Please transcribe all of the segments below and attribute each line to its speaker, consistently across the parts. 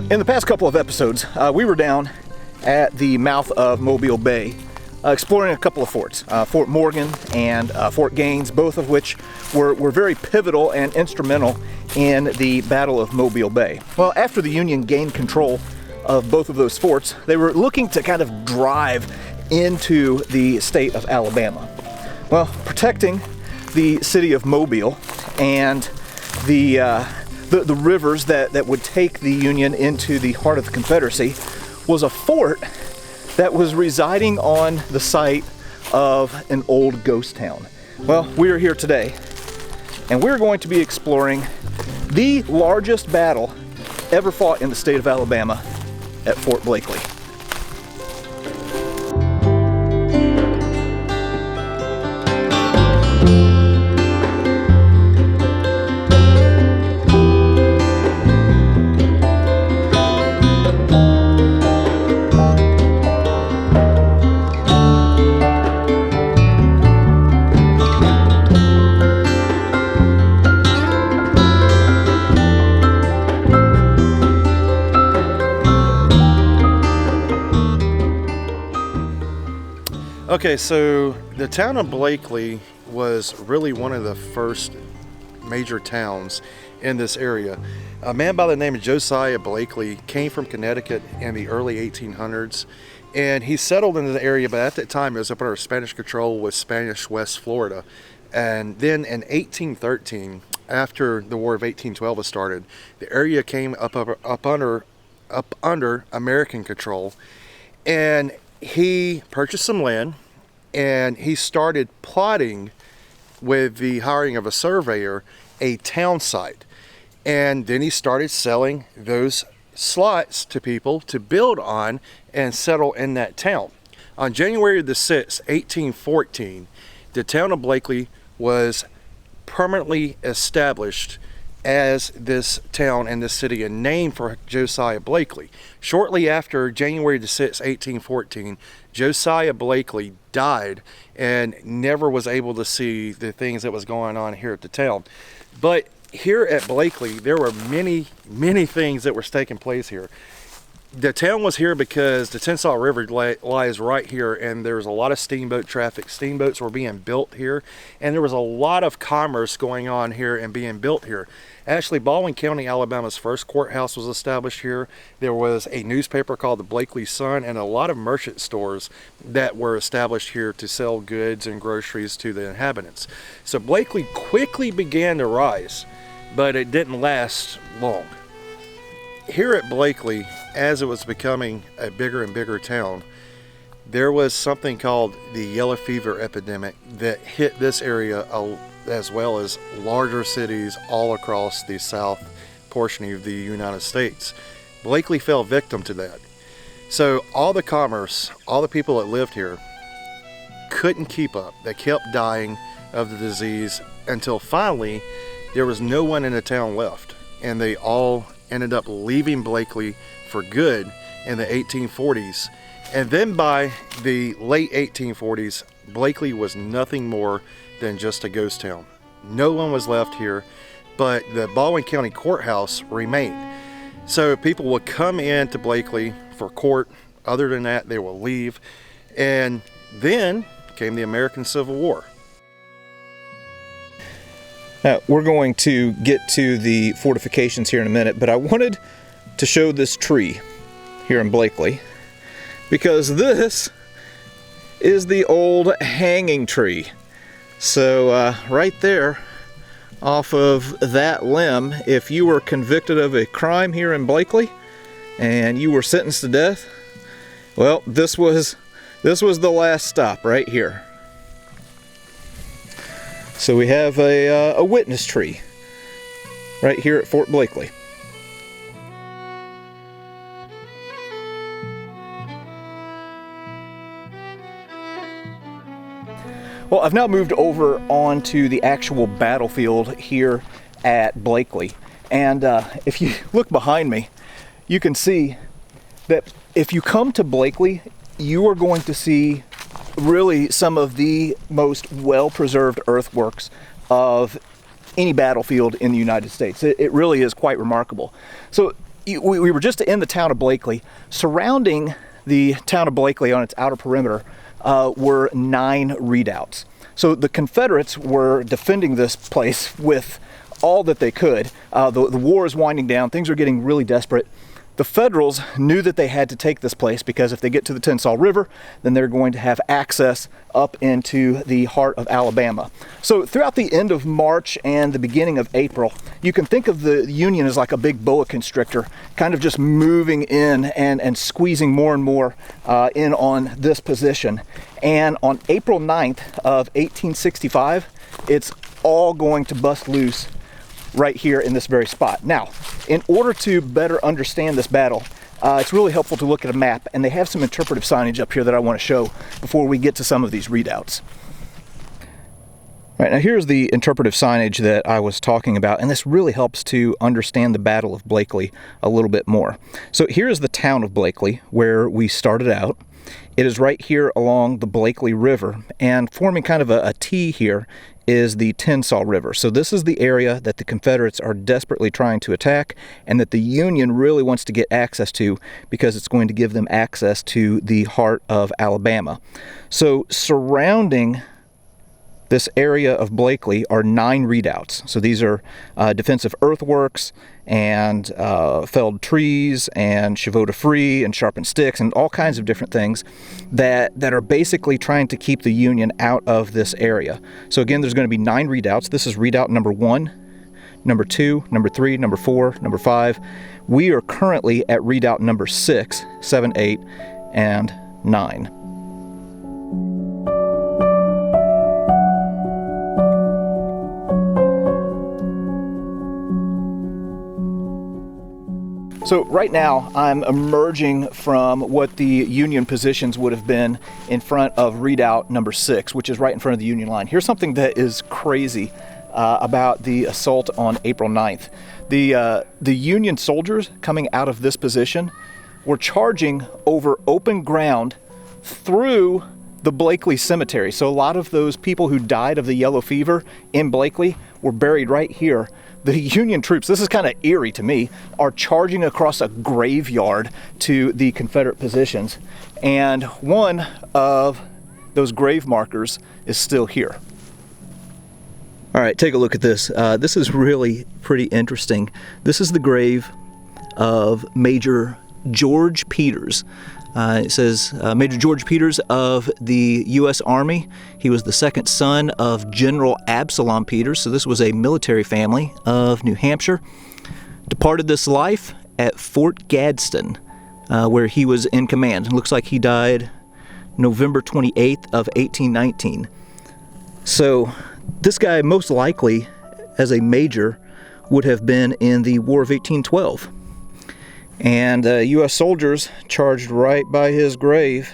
Speaker 1: In the past couple of episodes, we were down at the mouth of Mobile Bay, exploring a couple of forts, Fort Morgan and Fort Gaines, both of which were very pivotal and instrumental in the Battle of Mobile Bay. Well, after the Union gained control of both of those forts, they were looking to kind of drive into the state of Alabama. Well, protecting the city of Mobile and the rivers that would take the Union into the heart of the Confederacy was a fort that was residing on the site of an old ghost town. Well, we are here today, and we're going to be exploring the largest battle ever fought in the state of Alabama at Fort Blakeley.
Speaker 2: Okay, so the town of Blakeley was really one of the first major towns in this area. A man by the name of Josiah Blakeley came from Connecticut in the early 1800s, and he settled into the area, but at that time it was up under Spanish control with Spanish West Florida. And then in 1813, after the War of 1812 was started, the area came up under American control, and he purchased some land, and he started plotting with the hiring of a surveyor a town site. And then he started selling those slots to people to build on and settle in that town. On January the 6th, 1814, the town of Blakeley was permanently established as this town and this city, and named for Josiah Blakeley. Shortly after January the 6th, 1814, Josiah Blakeley died and never was able to see the things that was going on here at the town. But here at Blakeley, there were many things that were taking place here. The town was here because the Tensas River lies right here, and there's a lot of steamboat traffic. Steamboats were being built here, and there was a lot of commerce going on here and being built here. Actually, Baldwin County, Alabama's first courthouse was established here. There was a newspaper called the Blakeley Sun, and a lot of merchant stores that were established here to sell goods and groceries to the inhabitants. So Blakeley quickly began to rise, but it didn't last long. Here at Blakeley, as it was becoming a bigger and bigger town, there was something called the yellow fever epidemic that hit this area, as well as larger cities all across the south portion of the United States. Blakeley fell victim to that. So all the commerce, all the people that lived here couldn't keep up. They kept dying of the disease until finally there was no one in the town left, and they all ended up leaving Blakeley for good in the 1840s. And then by the late 1840s, Blakeley was nothing more than just a ghost town. No one was left here, but the Baldwin County Courthouse remained. So people would come into Blakeley for court. Other than that, they will leave. And then came the American Civil War.
Speaker 1: We're going to get to the fortifications here in a minute, but I wanted to show this tree here in Blakeley, because this is the old hanging tree. So right there off of that limb, if you were convicted of a crime here in Blakeley and you were sentenced to death, well, this was the last stop right here. So we have a witness tree right here at Fort Blakeley. Well, I've now moved over onto the actual battlefield here at Blakeley. And if you look behind me, you can see that if you come to Blakeley, you are going to see really some of the most well-preserved earthworks of any battlefield in the United States. It really is quite remarkable. So we were just in the town of Blakeley. Surrounding the town of Blakeley on its outer perimeter were 9 redoubts. So the Confederates were defending this place with all that they could. The war is winding down. Things are getting really desperate. The Federals knew that they had to take this place because if they get to the Tensas River, then they're going to have access up into the heart of Alabama. So throughout the end of March and the beginning of April, you can think of the Union as like a big boa constrictor, kind of just moving in and squeezing more and more in on this position. And on April 9th of 1865, it's all going to bust loose right here in this very spot. Now, in order to better understand this battle, it's really helpful to look at a map, and they have some interpretive signage up here that I want to show before we get to some of these redoubts. All right, now here's the interpretive signage that I was talking about, and this really helps to understand the Battle of Blakeley a little bit more. So here's the town of Blakeley, where we started out. It is right here along the Blakeley River, and forming kind of a T here is the Tensas River. So this is the area that the Confederates are desperately trying to attack and that the Union really wants to get access to because it's going to give them access to the heart of Alabama. So surrounding this area of Blakeley are 9 redoubts. So these are defensive earthworks and felled trees and chevaux free and sharpened sticks and all kinds of different things that are basically trying to keep the Union out of this area. So again, there's going to be 9 redoubts. This is redoubt number 1, number 2, number 3, number 4, number 5. We are currently at redoubt number 6, 7, 8, and 9. So right now I'm emerging from what the Union positions would have been in front of redoubt number 6, which is right in front of the Union line. Here's something that is crazy about the assault on April 9th. The Union soldiers coming out of this position were charging over open ground through the Blakeley Cemetery. So a lot of those people who died of the yellow fever in Blakeley were buried right here. The Union troops, this is kind of eerie to me, are charging across a graveyard to the Confederate positions, and one of those grave markers is still here. All right, take a look at this. This is really pretty interesting. This is the grave of Major George Peters. It says Major George Peters of the U.S. Army. He was the second son of General Absalom Peters, so this was a military family of New Hampshire. Departed this life at Fort Gadsden, where he was in command. It looks like he died November 28th of 1819. So this guy most likely, as a major, would have been in the War of 1812. And U.S. soldiers charged right by his grave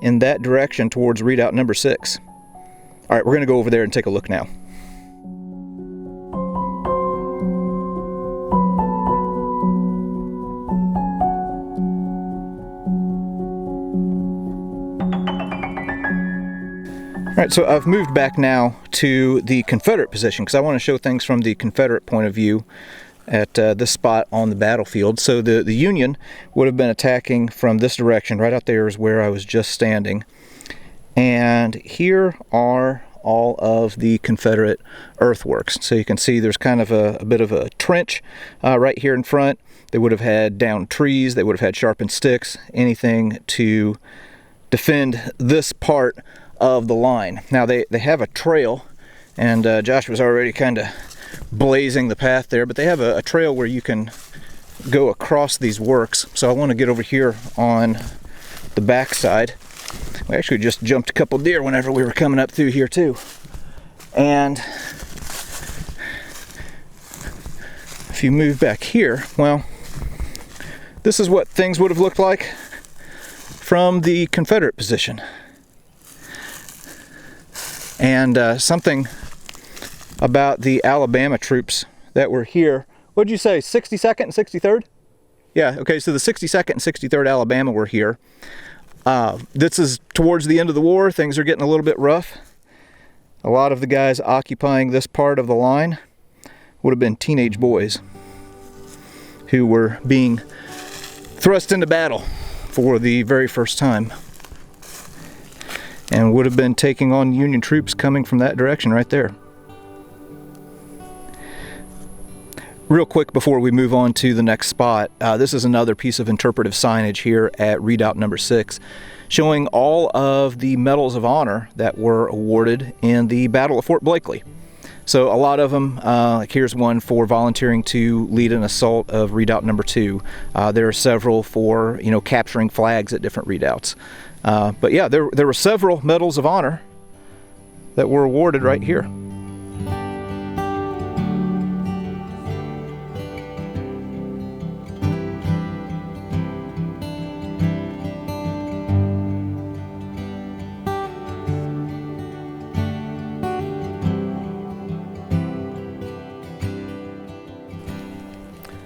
Speaker 1: in that direction towards redoubt number 6. All right, we're going to go over there and take a look now. All right, so I've moved back now to the Confederate position because I want to show things from the Confederate point of view at this spot on the battlefield. So the Union would have been attacking from this direction. Right out there is where I was just standing. And here are all of the Confederate earthworks. So you can see there's kind of a bit of a trench right here in front. They would have had downed trees. They would have had sharpened sticks, anything to defend this part of the line. Now they have a trail, and Josh was already kind of blazing the path there, but they have a trail where you can go across these works. So I want to get over here on the back side. We actually just jumped a couple deer whenever we were coming up through here too. And if you move back here, well, this is what things would have looked like from the Confederate position. And something about the Alabama troops that were here. What did you say, 62nd and 63rd? Yeah, okay, so the 62nd and 63rd Alabama were here. This is towards the end of the war. Things are getting a little bit rough. A lot of the guys occupying this part of the line would have been teenage boys who were being thrust into battle for the very first time, and would have been taking on Union troops coming from that direction right there. Real quick before we move on to the next spot, this is another piece of interpretive signage here at Redoubt number 6, showing all of the medals of honor that were awarded in the Battle of Fort Blakeley. So a lot of them, like here's one for volunteering to lead an assault of Redoubt number 2. There are several for, capturing flags at different redoubts. But yeah, there were several medals of honor that were awarded right here.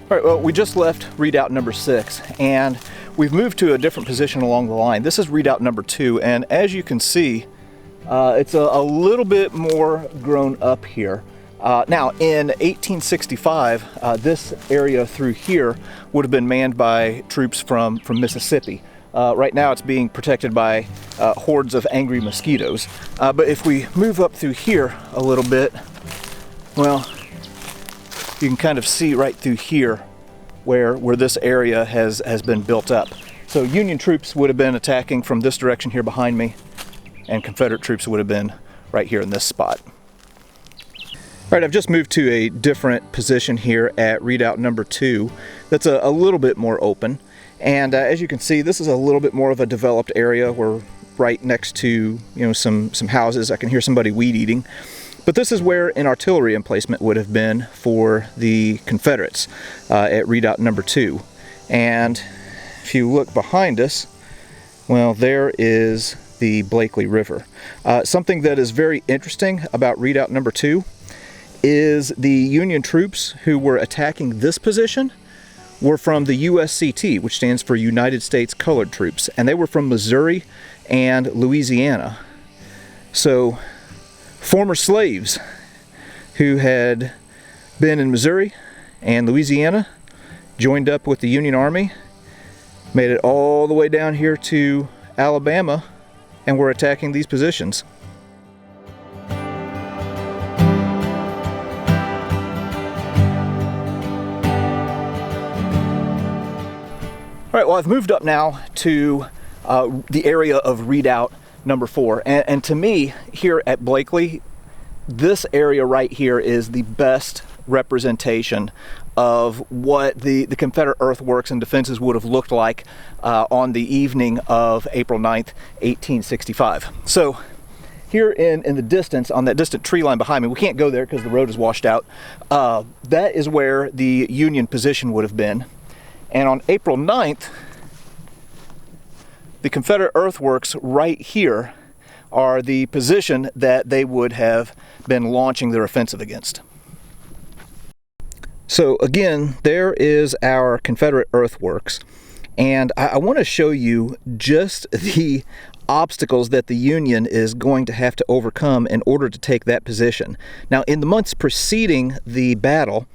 Speaker 1: All right, well, we just left Redoubt number 6, and we've moved to a different position along the line. This is Redoubt number 2, and as you can see, it's a little bit more grown up here. Now, in 1865, this area through here would have been manned by troops from Mississippi. Right now, it's being protected by hordes of angry mosquitoes. But if we move up through here a little bit, well, you can kind of see right through here where this area has been built up. So Union troops would have been attacking from this direction here behind me, and Confederate troops would have been right here in this spot. All right, I've just moved to a different position here at Redoubt number 2 that's a little bit more open. And as you can see, this is a little bit more of a developed area. We're right next to some houses. I can hear somebody weed eating. But this is where an artillery emplacement would have been for the Confederates at Redoubt number 2. And if you look behind us, well, there is the Blakeley River. Something that is very interesting about Redoubt number 2 is the Union troops who were attacking this position were from the USCT, which stands for United States Colored Troops, and they were from Missouri and Louisiana. So former slaves who had been in Missouri and Louisiana joined up with the Union Army, made it all the way down here to Alabama, and were attacking these positions. All right, well, I've moved up now to the area of Redoubt number 4, and to me, here at Blakeley, this area right here is the best representation of what the Confederate earthworks and defenses would have looked like on the evening of April 9th, 1865. So here in the distance, on that distant tree line behind me, we can't go there because the road is washed out, that is where the Union position would have been. And on April 9th, the Confederate earthworks right here are the position that they would have been launching their offensive against. So again, there is our Confederate earthworks, and I want to show you just the obstacles that the Union is going to have to overcome in order to take that position. Now, in the months preceding the battle,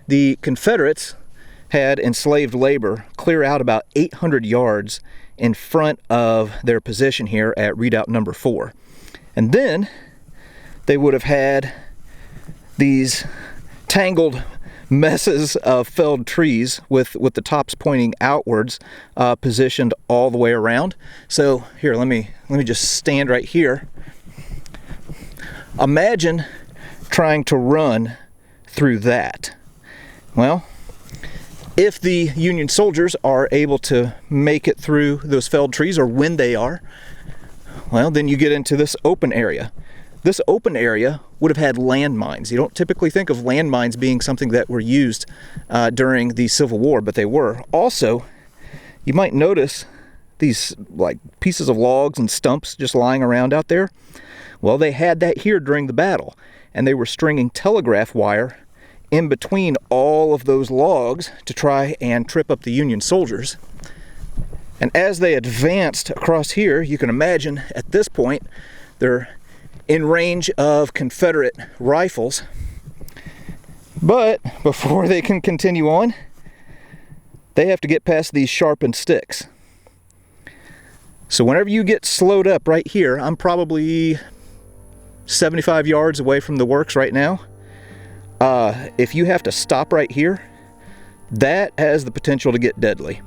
Speaker 1: the Confederates had enslaved labor clear out about 800 yards in front of their position here at Redoubt number 4. And then they would have had these tangled messes of felled trees with the tops pointing outwards, positioned all the way around. So here, let me just stand right here. Imagine trying to run through that. Well, if the Union soldiers are able to make it through those felled trees, or when they are, well, then you get into this open area. This open area would have had landmines. You don't typically think of landmines being something that were used during the Civil War, but they were. Also, you might notice these like pieces of logs and stumps just lying around out there. Well, they had that here during the battle, and they were stringing telegraph wire in between all of those logs to try and trip up the Union soldiers. And as they advanced across here, you can imagine at this point they're in range of Confederate rifles. But before they can continue on, they have to get past these sharpened sticks. So whenever you get slowed up right here, I'm probably 75 yards away from the works right now. If you have to stop right here, that has the potential to get deadly.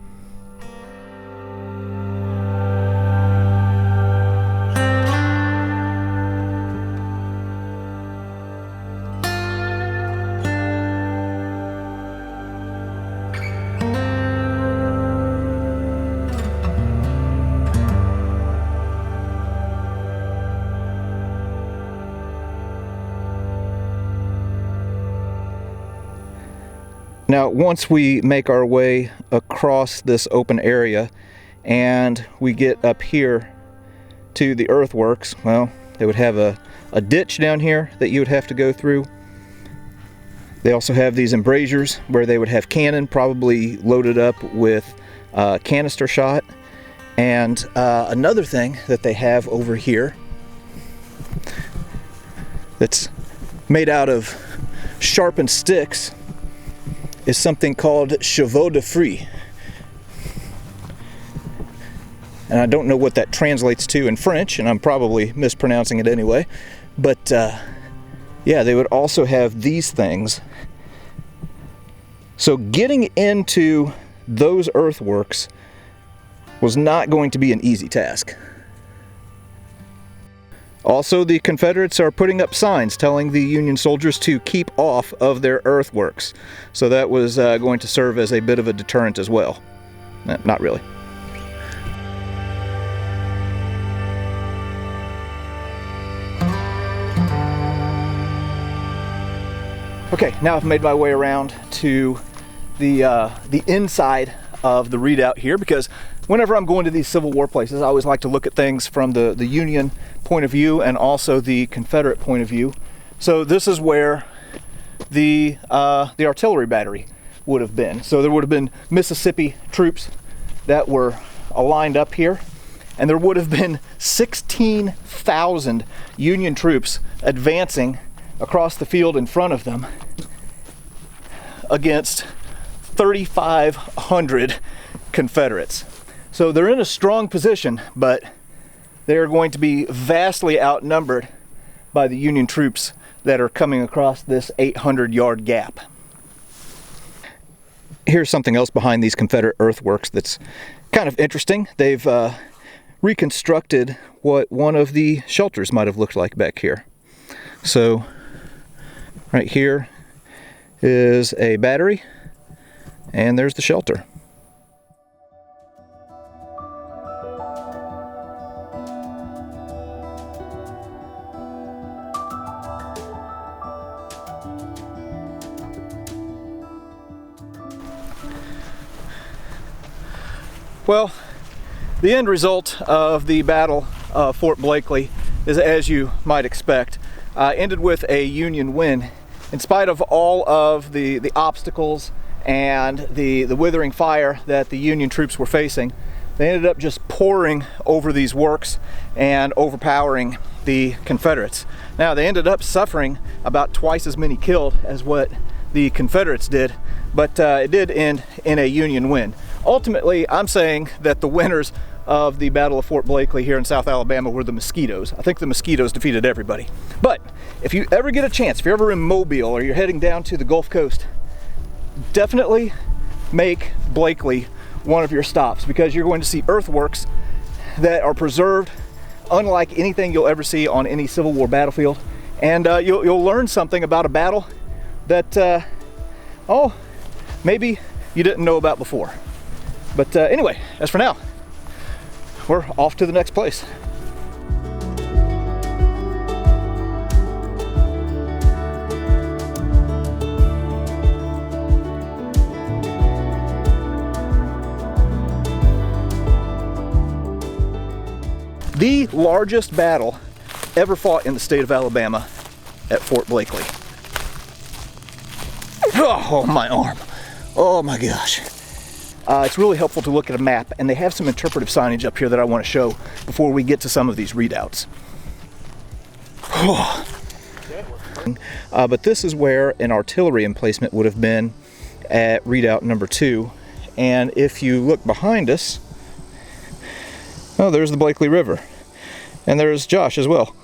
Speaker 1: Now, once we make our way across this open area and we get up here to the earthworks, well, they would have a ditch down here that you would have to go through. They also have these embrasures where they would have cannon probably loaded up with canister shot. And another thing that they have over here that's made out of sharpened sticks is something called chevaux de frise. And I don't know what that translates to in French, and I'm probably mispronouncing it anyway. But yeah, they would also have these things. So getting into those earthworks was not going to be an easy task. Also, the Confederates are putting up signs telling the Union soldiers to keep off of their earthworks. So that was going to serve as a bit of a deterrent as well. Not really. Okay, now I've made my way around to the inside of the redoubt here, because whenever I'm going to these Civil War places, I always like to look at things from the Union point of view and also the Confederate point of view. So this is where the artillery battery would have been. So there would have been Mississippi troops that were aligned up here, and there would have been 16,000 Union troops advancing across the field in front of them against 3,500 Confederates. So they're in a strong position, but they are going to be vastly outnumbered by the Union troops that are coming across this 800-yard gap. Here's something else behind these Confederate earthworks that's kind of interesting. They've reconstructed what one of the shelters might have looked like back here. So right here is a battery, and there's the shelter. Well, the end result of the Battle of Fort Blakeley is, as you might expect, ended with a Union win. In spite of all of the obstacles and the withering fire that the Union troops were facing, they ended up just pouring over these works and overpowering the Confederates. Now, they ended up suffering about twice as many killed as what the Confederates did, but it did end in a Union win. Ultimately, I'm saying that the winners of the Battle of Fort Blakeley here in South Alabama were the mosquitoes. I think the mosquitoes defeated everybody. But if you ever get a chance, if you're ever in Mobile or you're heading down to the Gulf Coast, definitely make Blakeley one of your stops, because you're going to see earthworks that are preserved unlike anything you'll ever see on any Civil War battlefield. And you'll learn something about a battle that, oh, maybe you didn't know about before. But anyway, as for now, we're off to the next place. The largest battle ever fought in the state of Alabama at Fort Blakeley. Oh, my arm. Oh my gosh. It's really helpful to look at a map, and they have some interpretive signage up here that I want to show before we get to some of these readouts. But this is where an artillery emplacement would have been at redoubt number 2, And if you look behind us, oh, there's the Blakeley River. And there's Josh as well.